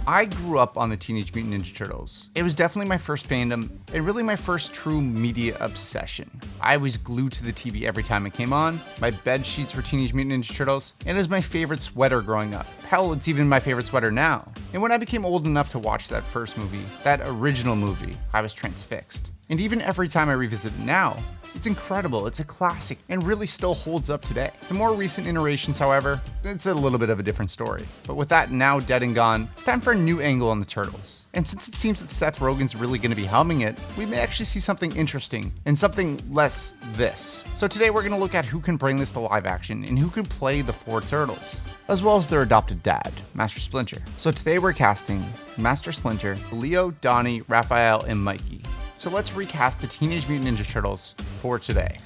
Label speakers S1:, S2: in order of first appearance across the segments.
S1: I grew up on the Teenage Mutant Ninja Turtles. It was definitely my first fandom, and really my first true media obsession. I was glued to the TV every time it came on. My bed sheets were Teenage Mutant Ninja Turtles, and it was my favorite sweater growing up. Hell, it's even my favorite sweater now. And when I became old enough to watch that first movie, that original movie, I was transfixed. And even every time I revisit it now, it's incredible, it's a classic, and really still holds up today. The more recent iterations, however, it's a little bit of a different story. But with that now dead and gone, it's time for a new angle on the Turtles. And since it seems that Seth Rogen's really going to be helming it, we may actually see something interesting, and something less this. So today we're going to look at who can bring this to live action, and who can play the 4 Turtles, as well as their adopted dad, Master Splinter. So today we're casting Master Splinter, Leo, Donnie, Raphael, and Mikey. So let's recast the Teenage Mutant Ninja Turtles for today.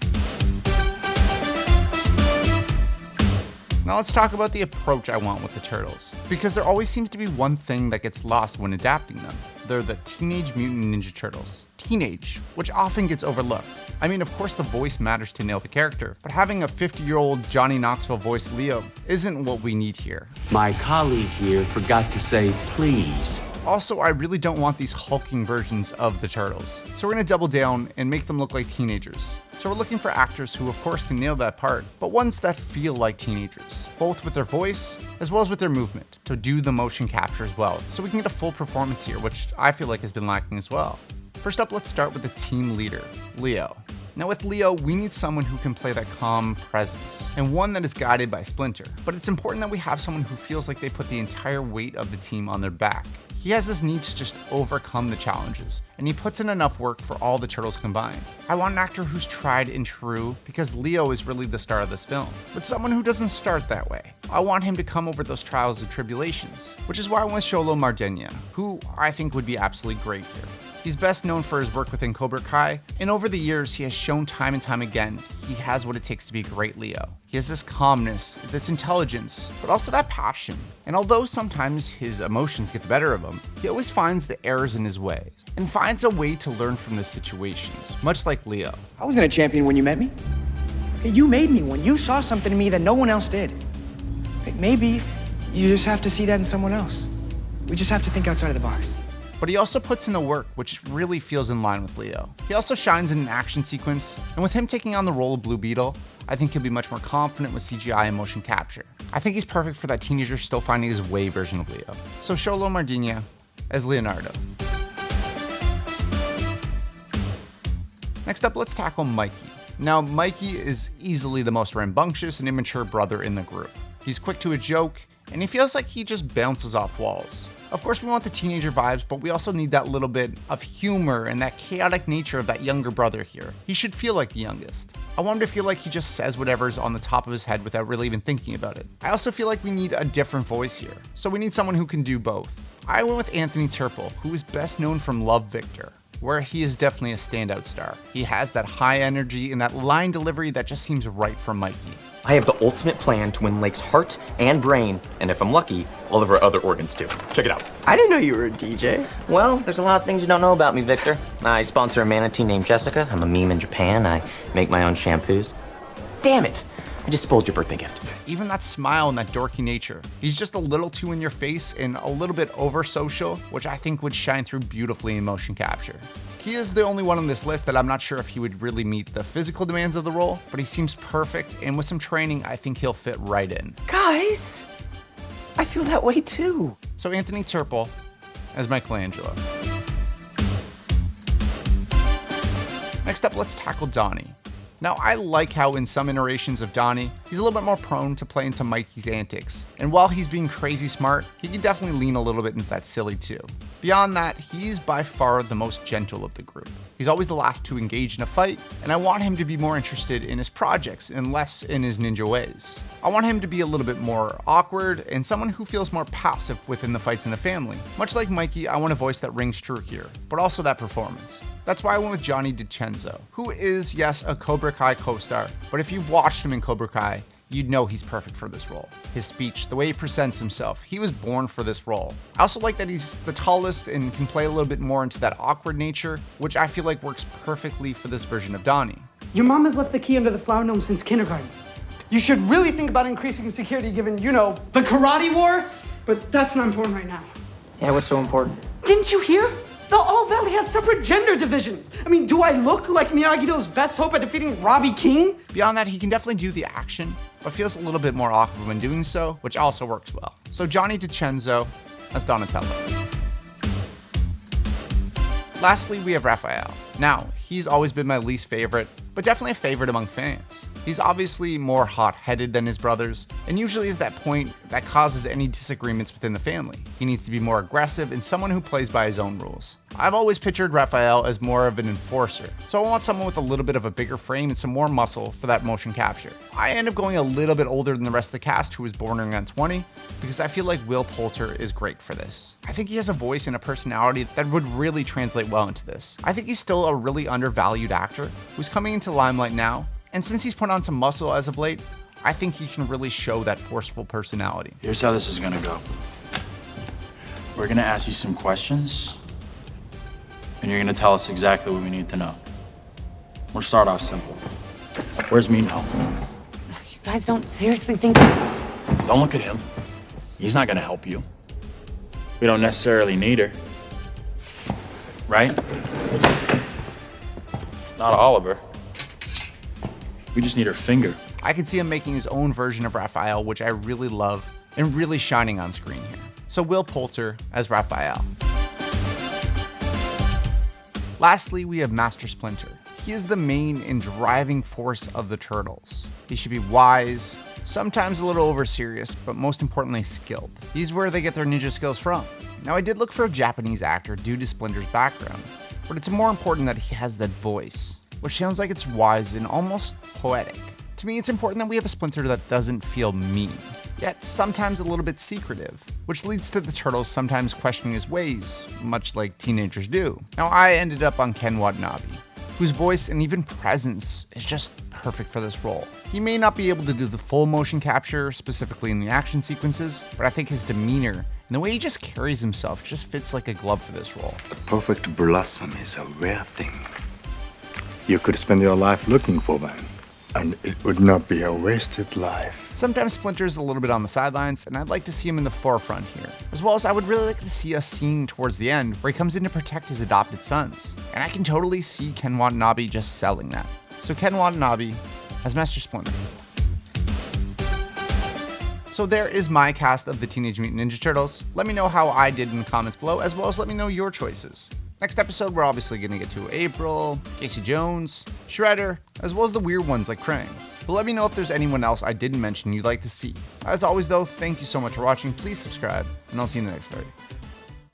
S1: Now let's talk about the approach I want with the Turtles, because there always seems to be one thing that gets lost when adapting them. They're the Teenage Mutant Ninja Turtles. Teenage, which often gets overlooked. I mean, of course the voice matters to nail the character, but having a 50-year-old Johnny Knoxville voiced Leo isn't what we need here.
S2: My colleague here forgot to say please.
S1: Also, I really don't want these hulking versions of the Turtles, so we're gonna double down and make them look like teenagers. So we're looking for actors who of course can nail that part, but ones that feel like teenagers, both with their voice as well as with their movement, to do the motion capture as well, so we can get a full performance here, which I feel like has been lacking as well. First up, let's start with the team leader, Leo. Now with Leo, we need someone who can play that calm presence, and one that is guided by Splinter. But it's important that we have someone who feels like they put the entire weight of the team on their back. He has this need to just overcome the challenges, and he puts in enough work for all the Turtles combined. I want an actor who's tried and true, because Leo is really the star of this film, but someone who doesn't start that way. I want him to come over those trials and tribulations, which is why I went with Xolo Maridueña, who I think would be absolutely great here. He's best known for his work within Cobra Kai, and over the years he has shown time and time again he has what it takes to be a great Leo. He has this calmness, this intelligence, but also that passion. And although sometimes his emotions get the better of him, he always finds the errors in his ways, and finds a way to learn from the situations, much like Leo.
S3: I wasn't a champion when you met me. You made me one. You saw something in me that no one else did. Maybe you just have to see that in someone else. We just have to think outside of the box.
S1: But he also puts in the work, which really feels in line with Leo. He also shines in an action sequence, and with him taking on the role of Blue Beetle, I think he'll be much more confident with CGI and motion capture. I think he's perfect for that teenager still finding his way version of Leo. So Xolo Maridueña as Leonardo. Next up, let's tackle Mikey. Now, Mikey is easily the most rambunctious and immature brother in the group. He's quick to a joke, and he feels like he just bounces off walls. Of course, we want the teenager vibes, but we also need that little bit of humor and that chaotic nature of that younger brother here. He should feel like the youngest. I want him to feel like he just says whatever's on the top of his head without really even thinking about it. I also feel like we need a different voice here, so we need someone who can do both. I went with Anthony Turpel, who is best known from Love, Victor, where he is definitely a standout star. He has that high energy and that line delivery that just seems right for Mikey.
S4: I have the ultimate plan to win Lake's heart and brain, and if I'm lucky, all of her other organs too. Check it out.
S3: I didn't know you were a DJ.
S4: Well, there's a lot of things you don't know about me, Victor. I sponsor a manatee named Jessica. I'm a meme in Japan. I make my own shampoos. Damn it! I just spoiled your birthday gift.
S1: Even that smile and that dorky nature. He's just a little too in your face and a little bit over social, which I think would shine through beautifully in motion capture. He is the only one on this list that I'm not sure if he would really meet the physical demands of the role, but he seems perfect, and with some training, I think he'll fit right in.
S3: Guys, I feel that way too.
S1: So Anthony Turpel as Michelangelo. Next up, let's tackle Donnie. Now, I like how in some iterations of Donnie, he's a little bit more prone to play into Mikey's antics, and while he's being crazy smart, he can definitely lean a little bit into that silly too. Beyond that, he's by far the most gentle of the group. He's always the last to engage in a fight, and I want him to be more interested in his projects and less in his ninja ways. I want him to be a little bit more awkward and someone who feels more passive within the fights in the family. Much like Mikey, I want a voice that rings true here, but also that performance. That's why I went with Johnny DiCenzo, who is, yes, a Cobra Kai co-star, but if you've watched him in Cobra Kai, you'd know he's perfect for this role. His speech, the way he presents himself, he was born for this role. I also like that he's the tallest and can play a little bit more into that awkward nature, which I feel like works perfectly for this version of Donnie.
S5: Your mom has left the key under the flower gnome since kindergarten. You should really think about increasing security given, you know, the karate war, but that's not important right now.
S3: Yeah, what's so important?
S5: Didn't you hear? The All Valley has separate gender divisions. I mean, do I look like Miyagi-Do's best hope at defeating Robbie King?
S1: Beyond that, he can definitely do the action, but feels a little bit more awkward when doing so, which also works well. So Johnny DiCenzo as Donatello. Lastly, we have Raphael. Now, he's always been my least favorite, but definitely a favorite among fans. He's obviously more hot-headed than his brothers, and usually is that point that causes any disagreements within the family. He needs to be more aggressive and someone who plays by his own rules. I've always pictured Raphael as more of an enforcer, so I want someone with a little bit of a bigger frame and some more muscle for that motion capture. I end up going a little bit older than the rest of the cast, who was born around 20, because I feel like Will Poulter is great for this. I think he has a voice and a personality that would really translate well into this. I think he's still a really undervalued actor who's coming into limelight now, and since he's put on some muscle as of late, I think he can really show that forceful personality.
S6: Here's how this is gonna go. We're gonna ask you some questions, and you're gonna tell us exactly what we need to know. We'll start off simple. Where's Mino?
S7: You guys don't seriously think...
S6: Don't look at him. He's not gonna help you. We don't necessarily need her. Right? Not all of her. We just need her finger.
S1: I can see him making his own version of Raphael, which I really love, and really shining on screen here. So Will Poulter as Raphael. Lastly, we have Master Splinter. He is the main and driving force of the Turtles. He should be wise, sometimes a little over serious, but most importantly skilled. He's where they get their ninja skills from. Now I did look for a Japanese actor due to Splinter's background, but it's more important that he has that voice, which sounds like it's wise and almost poetic. To me, it's important that we have a Splinter that doesn't feel mean, yet sometimes a little bit secretive, which leads to the Turtles sometimes questioning his ways, much like teenagers do. Now, I ended up on Ken Watanabe, whose voice and even presence is just perfect for this role. He may not be able to do the full motion capture, specifically in the action sequences, but I think his demeanor and the way he just carries himself just fits like a glove for this role.
S8: The perfect blossom is a rare thing. You could spend your life looking for one, and it would not be a wasted life.
S1: Sometimes Splinter's a little bit on the sidelines, and I'd like to see him in the forefront here. As well as I would really like to see a scene towards the end where he comes in to protect his adopted sons. And I can totally see Ken Watanabe just selling that. So Ken Watanabe as Master Splinter. So there is my cast of the Teenage Mutant Ninja Turtles. Let me know how I did in the comments below, as well as let me know your choices. Next episode, we're obviously going to get to April, Casey Jones, Shredder, as well as the weird ones like Krang. But let me know if there's anyone else I didn't mention you'd like to see. As always though, thank you so much for watching, please subscribe, and I'll see you in the next video.